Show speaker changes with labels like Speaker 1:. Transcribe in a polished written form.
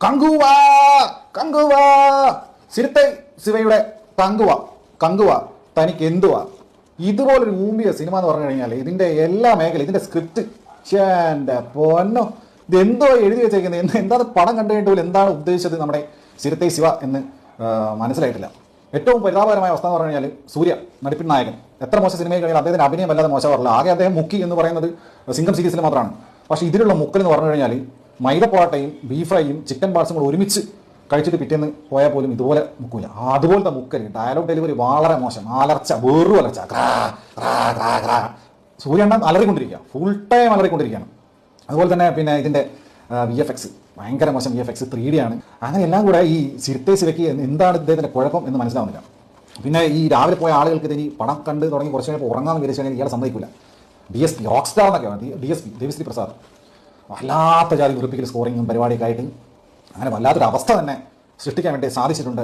Speaker 1: കങ്കുവ കങ്കുവ സിരത്തെ ശിവയുടെ കങ്കുവ കങ്കുവ തനിക്ക് എന്തുവാ. ഇതുപോലൊരു ഊമ്പിയ സിനിമ എന്ന് പറഞ്ഞു കഴിഞ്ഞാൽ ഇതിന്റെ എല്ലാ മേഖല ഇതിന്റെ സ്ക്രിപ്റ്റ് എൻ്റെ പൊന്നോ ഇതെന്തോ എഴുതി വെച്ചേക്കുന്നത് എന്താ പടം കണ്ടു കഴിഞ്ഞിട്ട് പോലും എന്താണ് ഉദ്ദേശിച്ചത് നമ്മുടെ സിരത്തെ ശിവ എന്ന് മനസ്സിലായിട്ടില്ല. ഏറ്റവും പരിതാപകരമായ അവസ്ഥ എന്ന് പറഞ്ഞു കഴിഞ്ഞാൽ സൂര്യ നടിപ്പിൻ നായകൻ എത്ര മോശം സിനിമയിൽ കഴിഞ്ഞാൽ അദ്ദേഹത്തിന് അഭിനയം വല്ലാതെ മോശമാറില്ല. ആകെ അദ്ദേഹം മുക്കി എന്ന് പറയുന്നത് സിംഗം സീരീസിൽ മാത്രമാണ്. പക്ഷേ ഇതിലുള്ള മുക്കൽ എന്ന് പറഞ്ഞു കഴിഞ്ഞാൽ മൈദപ്പൊറാട്ടയും ബീഫ് ഫ്രൈയും ചിക്കൻ പാർട്സും കൂടെ ഒരുമിച്ച് കഴിച്ചിട്ട് പിറ്റേന്ന് പോയാൽ പോലും ഇതുപോലെ മുക്കൂല. അതുപോലത്തെ മുക്കൽ, ഡയലോഗ് ഡെലിവറി വളരെ മോശം, അലർച്ച, വെറും അലർച്ച. സൂര്യണ്ണ അലറിക്കൊണ്ടിരിക്കുക, ഫുൾ ടൈം അലറിക്കൊണ്ടിരിക്കുകയാണ്. അതുപോലെ തന്നെ പിന്നെ ഇതിൻ്റെ VFX ഭയങ്കര മോശം, VFX 3D ആണ്. അങ്ങനെ എല്ലാം കൂടെ ഈ സിരത്തെ ശിവയ്ക്ക് എന്താണ് ഇദ്ദേഹത്തിൻ്റെ കുഴപ്പം എന്ന് മനസ്സിലാവുന്നില്ല. പിന്നെ ഈ രാവിലെ പോയ ആളുകൾക്ക് ഇതിനി പണം കണ്ട് തുടങ്ങി കുറച്ച് കഴിഞ്ഞപ്പോൾ ഉറങ്ങാമെന്ന് വിചാരിച്ചാൽ ഇയാളെ സമ്മതിക്കില്ല. DSP റോക്ക് സ്റ്റാർ എന്നൊക്കെയാണ് DSP ദേവിശ്രീ പ്രസാദ്. വല്ലാത്ത ജാതി ഉറപ്പിക്കൽ സ്കോറിങ്ങും പരിപാടിയൊക്കെ ആയിട്ട് അങ്ങനെ വല്ലാത്തൊരു അവസ്ഥ തന്നെ സൃഷ്ടിക്കാൻ വേണ്ടി സാധിച്ചിട്ടുണ്ട്.